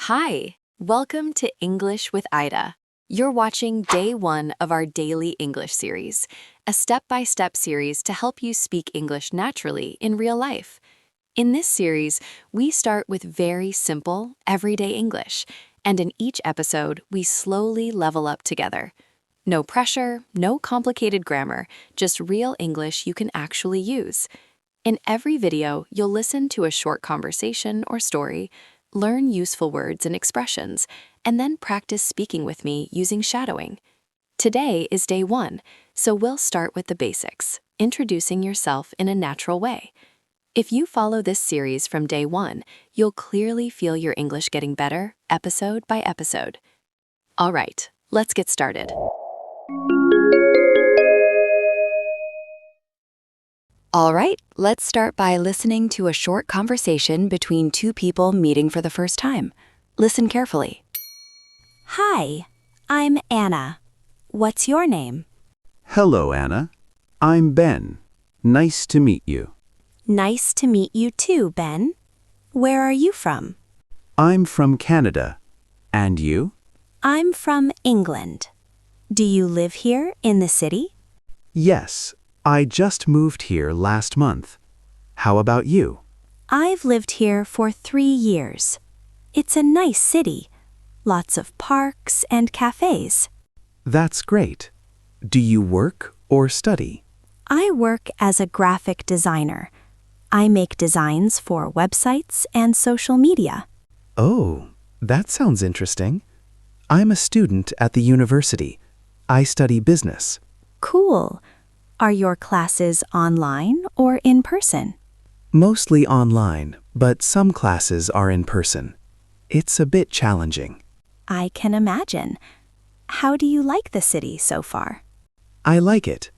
Hi, welcome to English with Ida. You're watching day 1 of our daily English series, a step-by-step series to help you speak English naturally in real life. In this series, we start with very simple, everyday English, and in each episode, we slowly level up together. No pressure, no complicated grammar, just real English you can actually use. In every video, you'll listen to a short conversation or story, learn useful words and expressions, and then practice speaking with me using shadowing. Today is day 1, so we'll start with the basics, introducing yourself in a natural way. If you follow this series from day 1, you'll clearly feel your English getting better episode by episode. All right, let's get started. All right, let's start by listening to a short conversation between two people meeting for the first time. Listen carefully. Hi, I'm Anna. What's your name? Hello, Anna. I'm Ben. Nice to meet you. Nice to meet you too, Ben. Where are you from? I'm from Canada. And you? I'm from England. Do you live here in the city? Yes, I just moved here last month. How about you? I've lived here for 3 years. It's a nice city. Lots of parks and cafes. That's great. Do you work or study? I work as a graphic designer. I make designs for websites and social media. Oh, that sounds interesting. I'm a student at the university. I study business. Cool. Are your classes online or in person? Mostly online, but some classes are in person. It's a bit challenging. I can imagine. How do you like the city so far? I like it.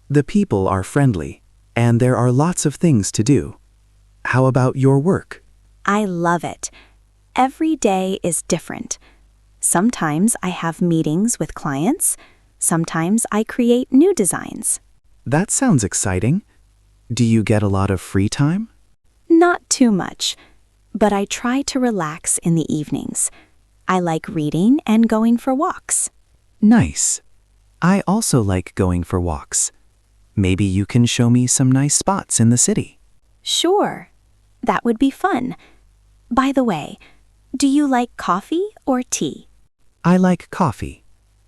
The people are friendly, and there are lots of things to do. How about your work? I love it. Every day is different. Sometimes I have meetings with clients. Sometimes I create new designs. That sounds exciting. Do you get a lot of free time? Not too much, but I try to relax in the evenings. I like reading and going for walks. Nice. I also like going for walks. Maybe you can show me some nice spots in the city. Sure, that would be fun. By the way, do you like coffee or tea? I like coffee,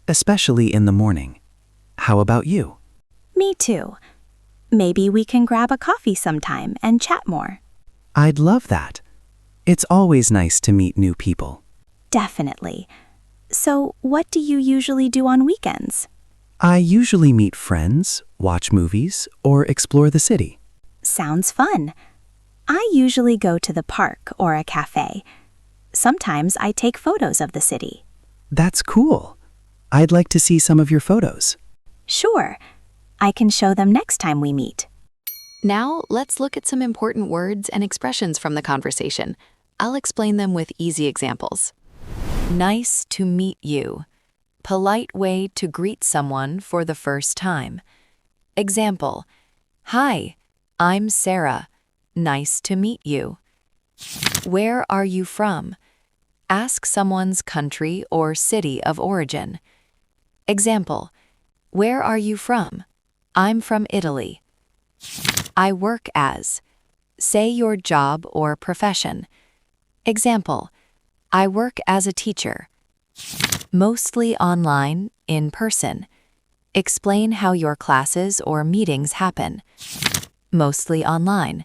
especially in the morning. How about you? Me too. Maybe we can grab a coffee sometime and chat more. I'd love that. It's always nice to meet new people. Definitely. So, what do you usually do on weekends? I usually meet friends, watch movies, or explore the city. Sounds fun. I usually go to the park or a cafe. Sometimes I take photos of the city. That's cool. I'd like to see some of your photos. Sure. I can show them next time we meet. Now, let's look at some important words and expressions from the conversation. I'll explain them with easy examples. Nice to meet you. Polite way to greet someone for the first time. Example: Hi, I'm Sarah. Nice to meet you. Where are you from? Ask someone's country or city of origin. Example: Where are you from? I'm from Italy. I work as. Say your job or profession. Example: I work as a teacher. Mostly online, in person. Explain how your classes or meetings happen. Mostly online.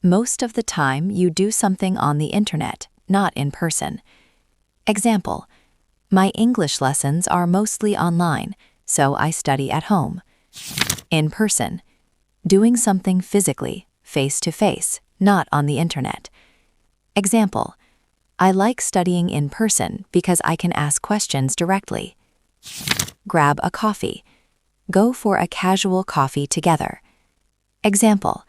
Most of the time you do something on the internet, not in person. Example: My English lessons are mostly online, so I study at home. In person. Doing something physically, face to face, not on the internet. Example: I like studying in person because I can ask questions directly. Grab a coffee. Go for a casual coffee together. Example: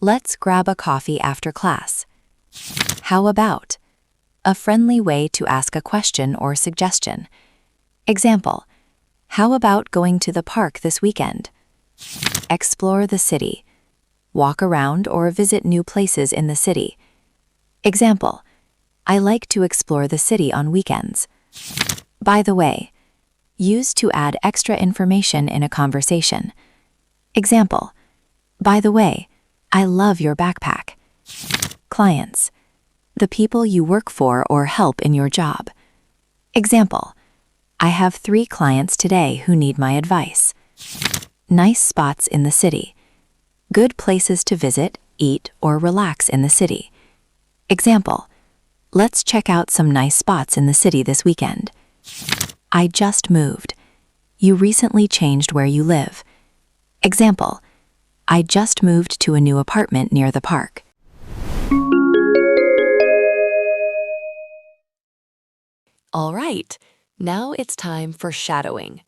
Let's grab a coffee after class. How about? A friendly way to ask a question or suggestion. Example: How about going to the park this weekend? Explore the city. Walk around or visit new places in the city. Example: I like to explore the city on weekends. By the way, use to add extra information in a conversation. Example, by the way, I love your backpack. Clients, the people you work for or help in your job. Example, I have 3 clients today who need my advice. Nice spots in the city. Good places to visit, eat, or relax in the city. Example, let's check out some nice spots in the city this weekend. I just moved. You recently changed where you live. Example, I just moved to a new apartment near the park. All right, now it's time for shadowing.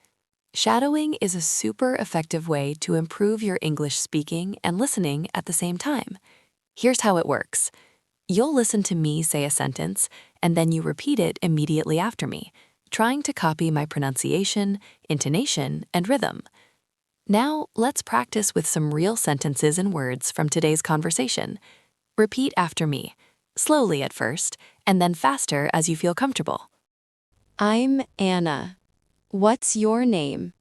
Shadowing is a super effective way to improve your English speaking and listening at the same time. Here's how it works. You'll listen to me say a sentence, and then you repeat it immediately after me, trying to copy my pronunciation, intonation, and rhythm. Now, let's practice with some real sentences and words from today's conversation. Repeat after me, slowly at first, and then faster as you feel comfortable. I'm Anna. What's your name?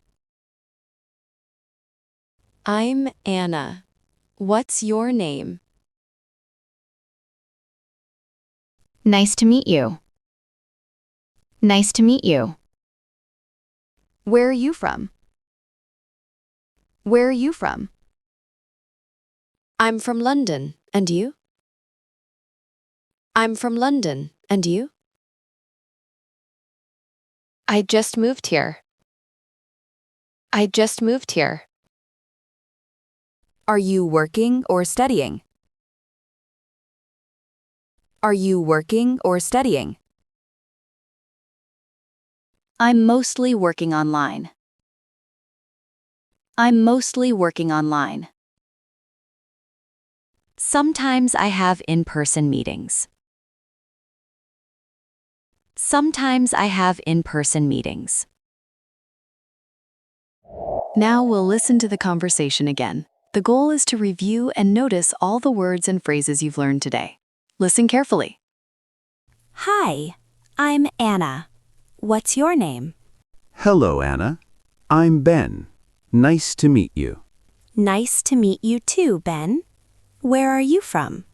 I'm Anna. What's your name? Nice to meet you. Nice to meet you. Where are you from? Where are you from? I'm from London, and you? I'm from London, and you? I just moved here. I just moved here. Are you working or studying? Are you working or studying? I'm mostly working online. I'm mostly working online. Sometimes I have in-person meetings. Sometimes I have in-person meetings. Now we'll listen to the conversation again. The goal is to review and notice all the words and phrases you've learned today. Listen carefully. Hi, I'm Anna. What's your name? Hello, Anna. I'm Ben. Nice to meet you. Nice to meet you too, Ben. Where are you from?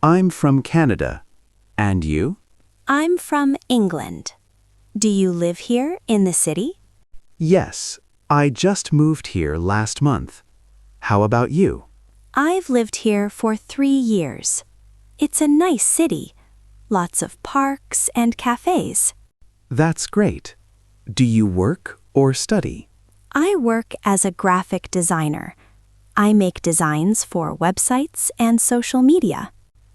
I'm from Canada. And you? I'm from England. Do you live here in the city? Yes, I just moved here last month. How about you? I've lived here for 3 years. It's a nice city. Lots of parks and cafes. That's great. Do you work or study? I work as a graphic designer. I make designs for websites and social media.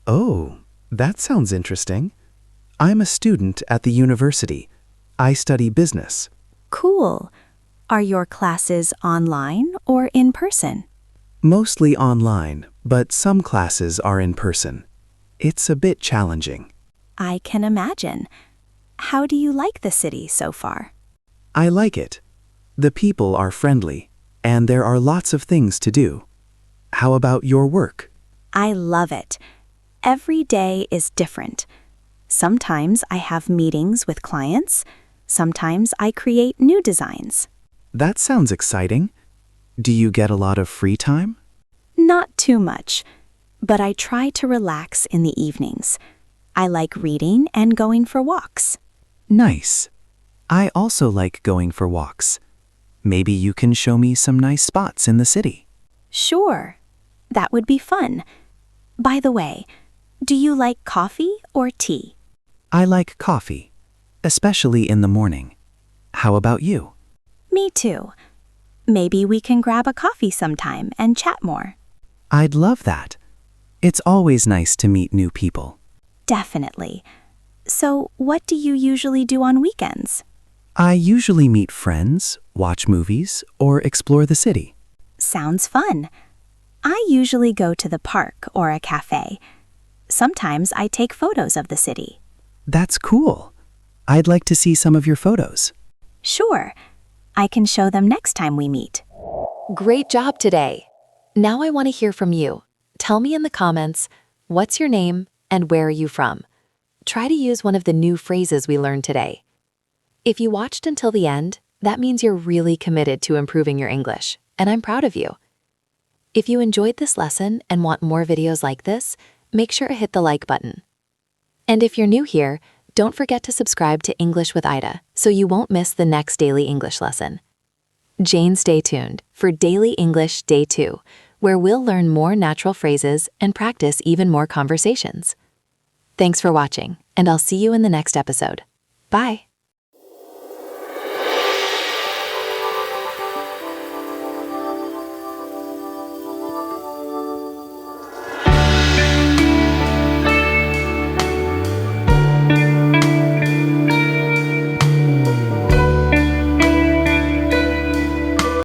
Oh, that sounds interesting. I'm a student at the university. I study business. Cool. Are your classes online or in person? Mostly online, but some classes are in person. It's a bit challenging. I can imagine. How do you like the city so far? I like it. The people are friendly, and there are lots of things to do. How about your work? I love it. Every day is different. Sometimes I have meetings with clients. Sometimes I create new designs. That sounds exciting. Do you get a lot of free time? Not too much, but I try to relax in the evenings. I like reading and going for walks. Nice. I also like going for walks. Maybe you can show me some nice spots in the city. Sure, that would be fun. By the way, do you like coffee or tea? I like coffee, especially in the morning. How about you? Me too. Maybe we can grab a coffee sometime and chat more. I'd love that. It's always nice to meet new people. Definitely. So, what do you usually do on weekends? I usually meet friends, watch movies, or explore the city. Sounds fun. I usually go to the park or a cafe. Sometimes I take photos of the city. That's cool. I'd like to see some of your photos. Sure. I can show them next time we meet. Great job today. Now I want to hear from you. Tell me in the comments, what's your name and where are you from? try to use one of the new phrases we learned today. If you watched until the end, that means you're really committed to improving your English, and I'm proud of you. If you enjoyed this lesson and want more videos like this, make sure to hit the like button. And if you're new here, don't forget to subscribe to English with Ida so you won't miss the next daily English lesson. Jane, stay tuned for Daily English Day 2, where we'll learn more natural phrases and practice even more conversations. Thanks for watching, and I'll see you in the next episode. Bye!